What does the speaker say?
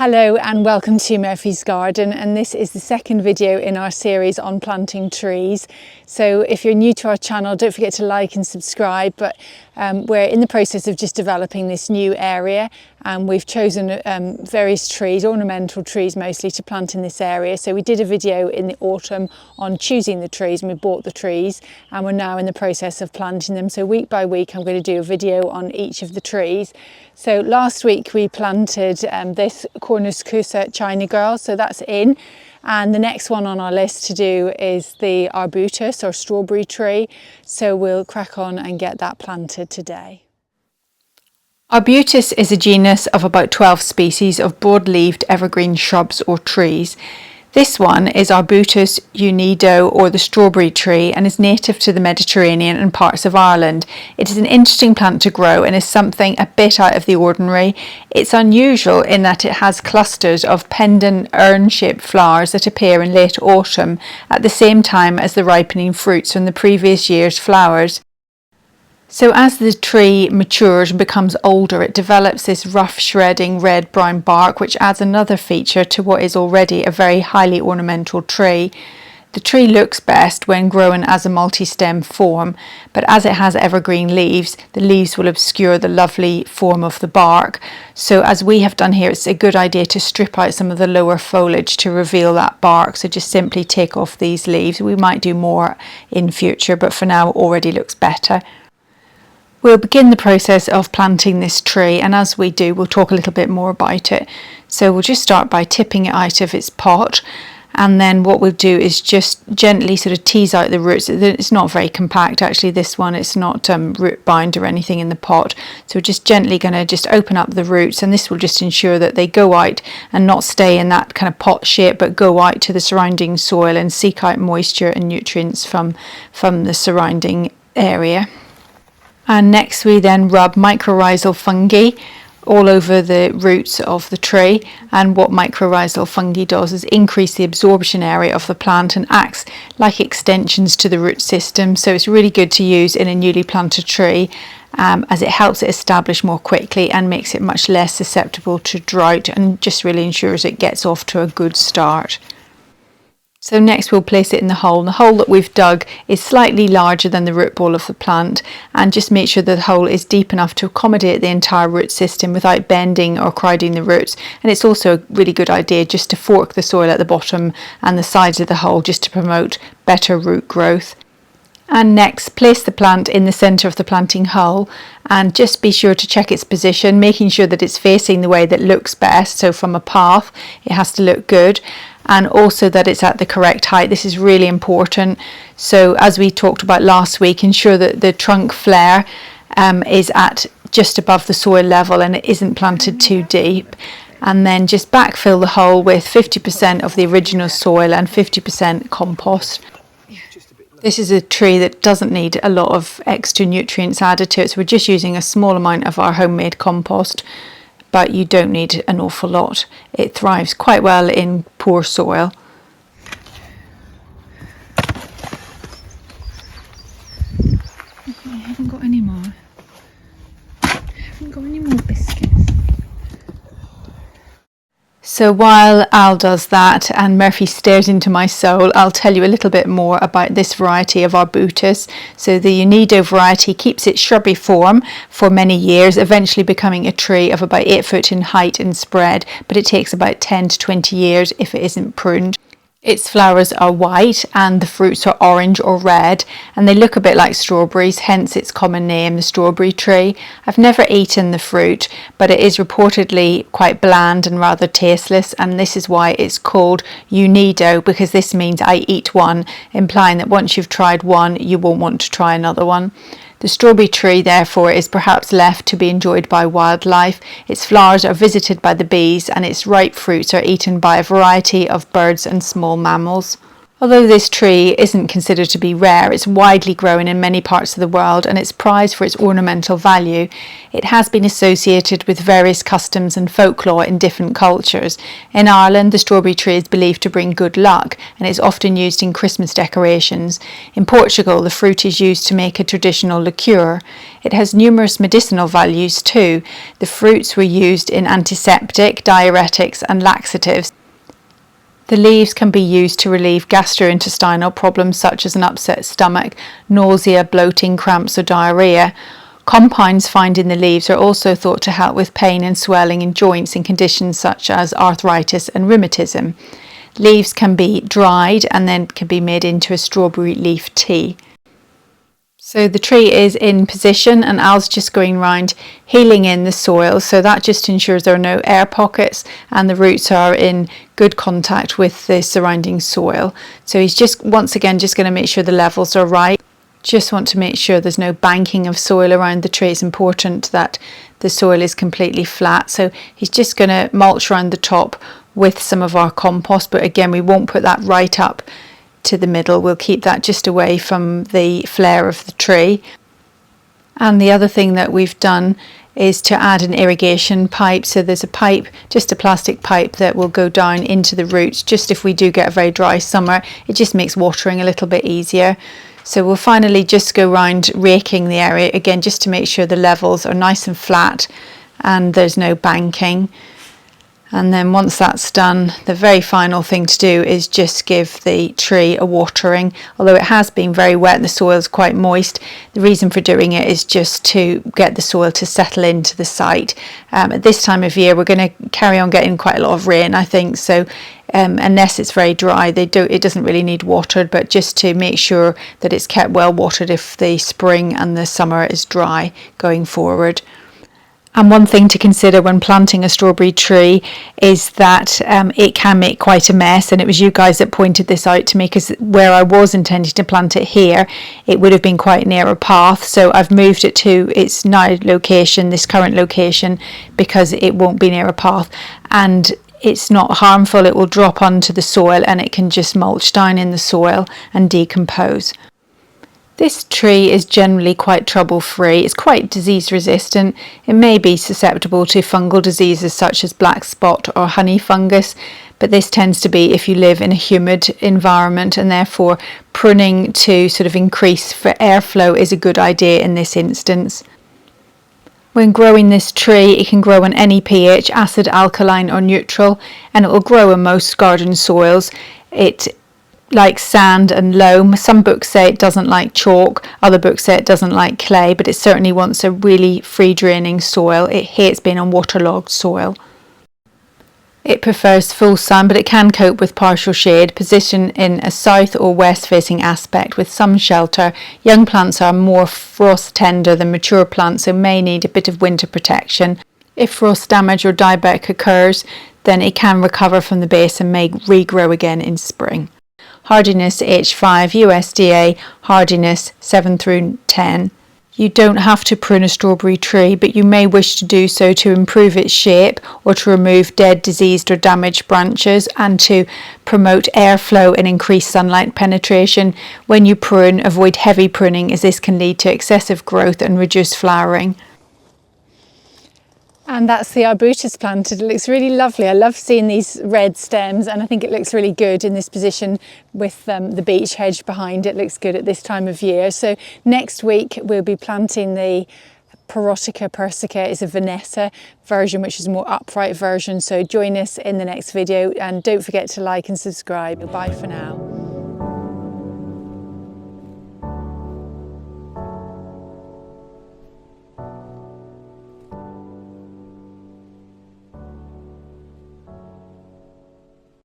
Hello and welcome to Murphy's Garden, and this is the second video in our series on planting trees. So if you're new to our channel, don't forget to like and subscribe, but we're in the process of just developing this new area, and we've chosen various trees, ornamental trees mostly, to plant in this area. So we did a video in the autumn on choosing the trees, and we bought the trees, and we're now in the process of planting them. So week by week I'm going to do a video on each of the trees. So last week we planted this Cornuscusa China Girl, so that's in. And the next one on our list to do is the arbutus or strawberry tree. So we'll crack on and get that planted today. Arbutus is a genus of about 12 species of broad-leaved evergreen shrubs or trees. This one is Arbutus unedo, or the strawberry tree, and is native to the Mediterranean and parts of Ireland. It is an interesting plant to grow and is something a bit out of the ordinary. It's unusual in that it has clusters of pendant urn-shaped flowers that appear in late autumn at the same time as the ripening fruits from the previous year's flowers. So as the tree matures and becomes older, it develops this rough shredding red-brown bark, which adds another feature to what is already a very highly ornamental tree. The tree looks best when grown as a multi-stem form, but as it has evergreen leaves, the leaves will obscure the lovely form of the bark. So as we have done here, it's a good idea to strip out some of the lower foliage to reveal that bark. So just simply take off these leaves. We might do more in future, but for now it already looks better. We'll begin the process of planting this tree, and as we do, we'll talk a little bit more about it. So we'll just start by tipping it out of its pot, and then what we'll do is just gently sort of tease out the roots. It's not very compact actually, this one. It's not root bound or anything in the pot. So we're just gently going to just open up the roots, and this will just ensure that they go out and not stay in that kind of pot shape, but go out to the surrounding soil and seek out moisture and nutrients from the surrounding area. And next we then rub mycorrhizal fungi all over the roots of the tree, and what mycorrhizal fungi does is increase the absorption area of the plant and acts like extensions to the root system. So it's really good to use in a newly planted tree as it helps it establish more quickly and makes it much less susceptible to drought, and just really ensures it gets off to a good start. So next we'll place it in the hole. The hole that we've dug is slightly larger than the root ball of the plant, and just make sure that the hole is deep enough to accommodate the entire root system without bending or crowding the roots. And it's also a really good idea just to fork the soil at the bottom and the sides of the hole just to promote better root growth. And next, place the plant in the centre of the planting hole, and just be sure to check its position, making sure that it's facing the way that looks best. So from a path, it has to look good, and also that it's at the correct height. This is really important. So as we talked about last week, ensure that the trunk flare is at just above the soil level and it isn't planted too deep. And then just backfill the hole with 50% of the original soil and 50% compost. This is a tree that doesn't need a lot of extra nutrients added to it, so we're just using a small amount of our homemade compost, but you don't need an awful lot. It thrives quite well in poor soil. I haven't got any more. I haven't got any more biscuits. So while Al does that and Murphy stares into my soul, I'll tell you a little bit more about this variety of arbutus. So the unedo variety keeps its shrubby form for many years, eventually becoming a tree of about 8 foot in height and spread, but it takes about 10 to 20 years if it isn't pruned. Its flowers are white and the fruits are orange or red, and they look a bit like strawberries, hence its common name, the strawberry tree. I've never eaten the fruit, but it is reportedly quite bland and rather tasteless, and this is why it's called unedo, because this means I eat one, implying that once you've tried one, you won't want to try another one. The strawberry tree, therefore, is perhaps left to be enjoyed by wildlife. Its flowers are visited by the bees, and its ripe fruits are eaten by a variety of birds and small mammals. Although this tree isn't considered to be rare, it's widely grown in many parts of the world and it's prized for its ornamental value. It has been associated with various customs and folklore in different cultures. In Ireland, the strawberry tree is believed to bring good luck and is often used in Christmas decorations. In Portugal, the fruit is used to make a traditional liqueur. It has numerous medicinal values too. The fruits were used in antiseptic, diuretics and laxatives. The leaves can be used to relieve gastrointestinal problems such as an upset stomach, nausea, bloating, cramps or diarrhea. Compounds found in the leaves are also thought to help with pain and swelling in joints in conditions such as arthritis and rheumatism. Leaves can be dried and then can be made into a strawberry leaf tea. So the tree is in position and Al's just going round healing in the soil, so that just ensures there are no air pockets and the roots are in good contact with the surrounding soil. So he's just once again just going to make sure the levels are right. Just want to make sure there's no banking of soil around the tree. It's important that the soil is completely flat. So he's just going to mulch around the top with some of our compost, but again we won't put that right up to the middle. We'll keep that just away from the flare of the tree. And the other thing that we've done is to add an irrigation pipe. So there's a pipe, just a plastic pipe, that will go down into the roots just if we do get a very dry summer. It just makes watering a little bit easier. So we'll finally just go round raking the area again just to make sure the levels are nice and flat and there's no banking. And then once that's done, the very final thing to do is just give the tree a watering. Although it has been very wet and the soil is quite moist, the reason for doing it is just to get the soil to settle into the site. At this time of year, we're going to carry on getting quite a lot of rain, I think. So unless it's very dry, it doesn't really need watered, but just to make sure that it's kept well watered if the spring and the summer is dry going forward. And one thing to consider when planting a strawberry tree is that it can make quite a mess, and it was you guys that pointed this out to me, because where I was intending to plant it here, it would have been quite near a path, so I've moved it to its now location, this current location, because it won't be near a path and it's not harmful. It will drop onto the soil and it can just mulch down in the soil and decompose. This tree is generally quite trouble-free. It's quite disease resistant. It may be susceptible to fungal diseases such as black spot or honey fungus, but this tends to be if you live in a humid environment, and therefore pruning to sort of increase for airflow is a good idea in this instance. When growing this tree, it can grow on any pH, acid, alkaline or neutral, and it will grow in most garden soils. It like sand and loam. Some books say it doesn't like chalk, other books say it doesn't like clay, but it certainly wants a really free draining soil. It hates being on waterlogged soil. It prefers full sun, but it can cope with partial shade. Position in a south or west facing aspect with some shelter. Young plants are more frost tender than mature plants, so may need a bit of winter protection. If frost damage or dieback occurs, then it can recover from the base and may regrow again in spring. Hardiness H5, USDA, hardiness 7 through 10. You don't have to prune a strawberry tree, but you may wish to do so to improve its shape or to remove dead, diseased or damaged branches and to promote airflow and increase sunlight penetration. When you prune, avoid heavy pruning, as this can lead to excessive growth and reduced flowering. And that's the arbutus planted. It looks really lovely. I love seeing these red stems, and I think it looks really good in this position with the beech hedge behind it. Looks good at this time of year. So next week we'll be planting the Parotica persica. It's a Vanessa version, which is a more upright version. So join us in the next video and don't forget to like and subscribe. Bye for now.